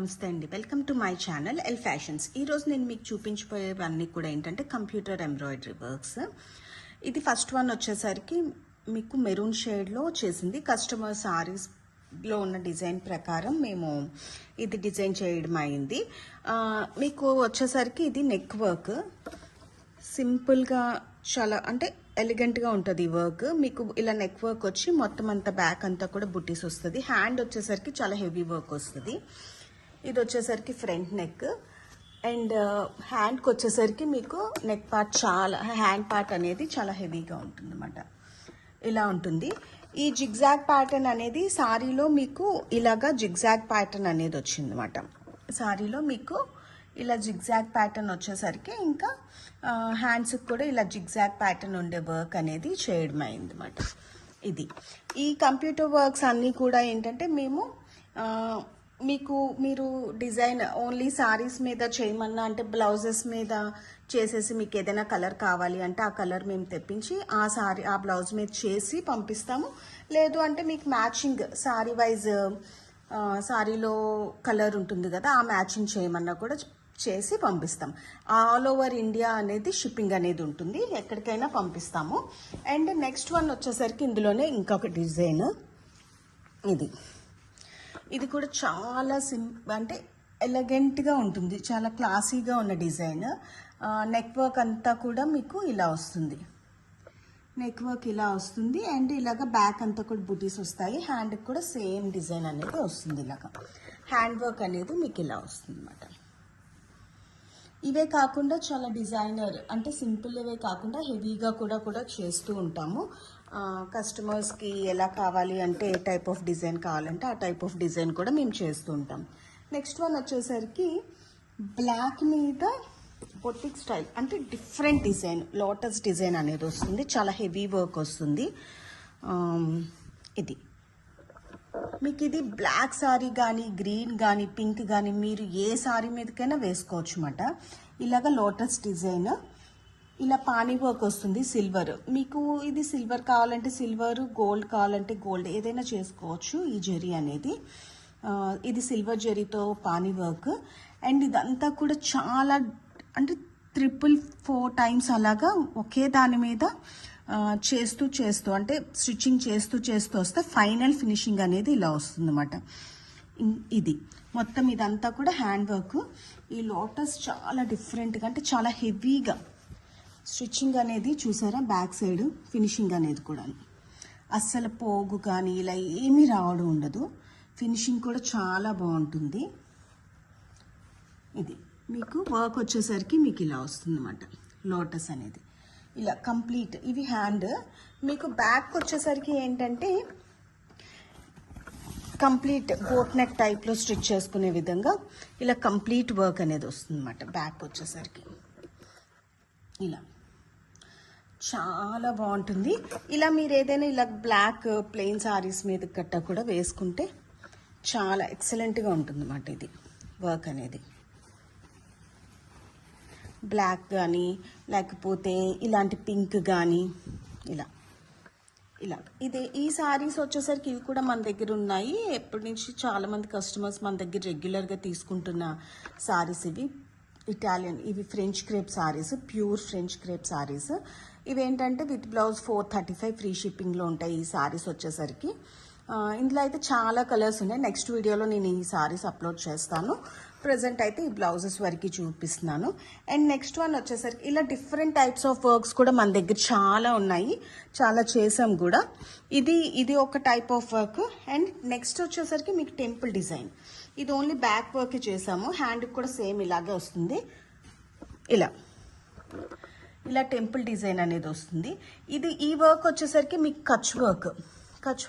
నమస్తే అండి, welcome to my channel L fashions. ఈరోజు నేను మీకు చూపించబోయేవన్నీ కూడా ఏంటంటే కంప్యూటర్ ఎంబ్రాయిడరీ వర్క్స్. ఇది ఫస్ట్ వన్ వచ్చేసరికి మీకు మెరూన్ షేడ్లో చేసింది. కస్టమర్ సారీస్లో ఉన్న డిజైన్ ప్రకారం మేము ఇది డిజైన్ చేయడం అయింది. మీకు వచ్చేసరికి ఇది నెక్ వర్క్, సింపుల్గా చాలా అంటే ఎలిగెంట్గా ఉంటుంది ఈ వర్క్. మీకు ఇలా నెక్ వర్క్ వచ్చి మొత్తం అంతా బ్యాక్ అంతా కూడా బుట్టీస్ వస్తుంది. హ్యాండ్ వచ్చేసరికి చాలా హెవీ వర్క్ వస్తుంది. ఇది వచ్చేసరికి ఫ్రంట్ నెక్ అండ్ హ్యాండ్కి వచ్చేసరికి మీకు నెక్ పార్ట్ చాలా హ్యాండ్ పార్ట్ అనేది చాలా హెవీగా ఉంటుంది అన్నమాట. ఇలా ఉంటుంది. ఈ జిగ్జాగ్ ప్యాటర్న్ అనేది సారీలో మీకు ఇలాగా జిగ్జాగ్ ప్యాటర్న్ అనేది వచ్చింది అన్నమాట. సారీలో మీకు ఇలా జిగ్జాగ్ ప్యాటర్న్ వచ్చేసరికి ఇంకా హ్యాండ్స్కి కూడా ఇలా జిగ్జాగ్ ప్యాటర్న్ ఉండే వర్క్ అనేది చేయడం అయింది అన్నమాట. ఇది ఈ కంప్యూటర్ వర్క్స్ అన్నీ కూడా ఏంటంటే మేము మీరు డిజైన్ ఓన్లీ సారీస్ మీద చేయమన్నా అంటే బ్లౌజెస్ మీద చేసేసి మీకు ఏదైనా కలర్ కావాలి అంటే ఆ కలర్ మేము తెప్పించి ఆ బ్లౌజ్ మీద చేసి పంపిస్తాము. లేదు అంటే మీకు మ్యాచింగ్ సారీ వైజ్ సారీలో కలర్ ఉంటుంది కదా, ఆ మ్యాచింగ్ చేయమన్నా కూడా చేసి పంపిస్తాం. ఆల్ ఓవర్ ఇండియా అనేది షిప్పింగ్ అనేది ఉంటుంది, ఎక్కడికైనా పంపిస్తాము. అండ్ నెక్స్ట్ వన్ వచ్చేసరికి ఇందులోనే ఇంకొక డిజైన్. ఇది కూడా చాలా అంటే ఎలిగెంట్గా ఉంటుంది, చాలా క్లాసీగా ఉన్న డిజైన్. నెక్ వర్క్ అంతా కూడా మీకు ఇలా వస్తుంది. నెక్ వర్క్ ఇలా వస్తుంది అండ్ ఇలాగ బ్యాక్ అంతా కూడా బుటీస్ వస్తాయి. హ్యాండ్కి కూడా సేమ్ డిజైన్ అనేది వస్తుంది. ఇలాగ హ్యాండ్ వర్క్ అనేది మీకు ఇలా వస్తుంది అన్నమాట. ఇవే కాకుండా చాలా డిజైనర్ అంటే సింపుల్ ఇవే కాకుండా హెవీగా కూడా చేస్తూ ఉంటాము. కస్టమర్స్కి ఎలా కావాలి అంటే ఏ టైప్ ఆఫ్ డిజైన్ కావాలంటే ఆ టైప్ ఆఫ్ డిజైన్ కూడా మేము చేస్తూ ఉంటాం. నెక్స్ట్ వన్ వచ్చేసరికి బ్లాక్ మీద బొటిక్ స్టైల్ అంటే డిఫరెంట్ డిజైన్, లోటస్ డిజైన్ అనేది వస్తుంది. చాలా హెవీ వర్క్ వస్తుంది. మీకు ఇది బ్లాక్ సారీ కానీ గ్రీన్ కానీ పింక్ కానీ మీరు ఏ సారీ మీదకైనా వేసుకోవచ్చు అన్నమాట. ఇలాగ లోటస్ డిజైన్, ఇలా పానీ వర్క్ వస్తుంది. సిల్వర్, మీకు ఇది సిల్వర్ కావాలంటే సిల్వర్, గోల్డ్ కావాలంటే గోల్డ్, ఏదైనా చేసుకోవచ్చు. ఈ జరీ అనేది ఇది సిల్వర్ జరీతో పానీ వర్క్. అండ్ ఇదంతా కూడా చాలా అంటే 3-4 టైమ్స్ అలాగా ఒకే దాని మీద చేస్తూ అంటే స్టిచ్చింగ్ చేస్తూ వస్తే ఫైనల్ ఫినిషింగ్ అనేది ఇలా వస్తుంది అన్నమాట. ఇది మొత్తం ఇదంతా కూడా హ్యాండ్ వర్క్. ఈ లోటస్ చాలా డిఫరెంట్గా అంటే చాలా హెవీగా స్టిచ్చింగ్ అనేది చూసారా, బ్యాక్ సైడ్ ఫినిషింగ్ అనేది కూడా అస్సలు పోగు కానీ ఇలా ఏమీ రావడం ఉండదు. ఫినిషింగ్ కూడా చాలా బాగుంటుంది. ఇది మీకు వర్క్ వచ్చేసరికి మీకు ఇలా వస్తుంది అన్నమాట. లోటస్ అనేది ఇలా కంప్లీట్. ఇవి హ్యాండ్. మీకు బ్యాక్ వచ్చేసరికి ఏంటంటే కంప్లీట్ బోట్ నెక్ టైప్లో స్టిచ్ చేసుకునే విధంగా ఇలా కంప్లీట్ వర్క్ అనేది వస్తుంది అన్నమాట. బ్యాక్ వచ్చేసరికి ఇలా చాలా బాగుంటుంది. ఇలా మీరు ఏదైనా ఇలా బ్లాక్ ప్లెయిన్ సారీస్ మీద గట్ట కూడా వేసుకుంటే చాలా ఎక్సలెంట్గా ఉంటుంది అన్నమాట. ఇది వర్క్ అనేది బ్లాక్ కానీ లేకపోతే ఇలాంటి పింక్ కానీ ఇలా ఈ సారీస్ వచ్చేసరికి ఇవి కూడా మన దగ్గర ఉన్నాయి. ఎప్పటి నుంచి చాలామంది కస్టమర్స్ మన దగ్గర రెగ్యులర్గా తీసుకుంటున్న సారీస్ ఇవి. ఇటాలియన్, ఇవి French crepe saris, pure French crepe saris. ఇవేంటంటే విత్ బ్లౌజ్ 435 ఫ్రీ షిప్పింగ్లో ఉంటాయి ఈ సారీస్ వచ్చేసరికి. ఇందులో అయితే చాలా కలర్స్ ఉన్నాయి. నెక్స్ట్ వీడియోలో నేను ఈ సారీస్ అప్లోడ్ చేస్తాను. ప్రజెంట్ అయితే ఈ బ్లౌజెస్ వరకు చూపిస్తున్నాను. అండ్ నెక్స్ట్ వన్ వచ్చేసరికి ఇలా డిఫరెంట్ టైప్స్ ఆఫ్ వర్క్స్ కూడా మన దగ్గర చాలా ఉన్నాయి, చాలా చేసాం కూడా. ఇది ఒక type of work. And next వచ్చేసరికి మీకు టెంపుల్ డిజైన్. ఇది ఓన్లీ బ్యాక్ వర్క్ చేసాము. హ్యాండ్కి కూడా సేమ్ ఇలాగే వస్తుంది. ఇలా టెంపుల్ డిజైన్ అనేది వస్తుంది. ఈ వర్క్ వచ్చేసరికి మీకు కచ్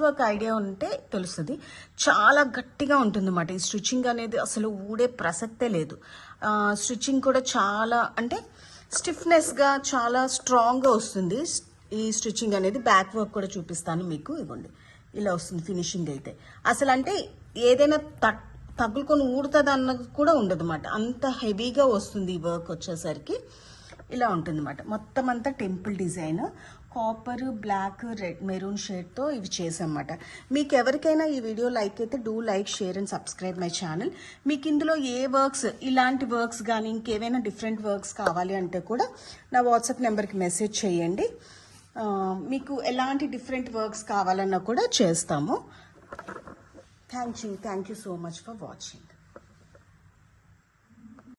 వర్క్ ఐడియా ఉంటే తెలుస్తుంది. చాలా గట్టిగా ఉంటుంది అన్నమాట. ఈ స్టిచ్చింగ్ అనేది అసలు ఊడే ప్రసక్తే లేదు. స్టిచ్చింగ్ కూడా చాలా అంటే స్టిఫ్నెస్గా చాలా స్ట్రాంగ్గా వస్తుంది ఈ స్టిచ్చింగ్ అనేది. బ్యాక్ వర్క్ కూడా చూపిస్తాను మీకు. ఇవ్వండి, ఇలా వస్తుంది ఫినిషింగ్ అయితే. అసలు అంటే ఏదైనా తగులుకొని ఊడుతుంది అన్నది కూడా ఉండదు అన్నమాట. అంత హెవీగా వస్తుంది ఈ వర్క్ వచ్చేసరికి. ఇలా ఉంటుందన్నమాట. మొత్తం అంతా temple design, copper, black, red, maroon షేడ్తో ఇవి చేసామన్నమాట. మీకు ఎవరికైనా ఈ వీడియో లైక్ అయితే do like, share and subscribe my channel. మీకు ఇందులో ఏ వర్క్స్, ఇలాంటి వర్క్స్ కానీ ఇంకేమైనా డిఫరెంట్ వర్క్స్ కావాలి అంటే కూడా నా వాట్సాప్ నెంబర్కి మెసేజ్ చేయండి. మీకు ఎలాంటి డిఫరెంట్ వర్క్స్ కావాలన్నా కూడా చేస్తాము. Thank you so much for watching.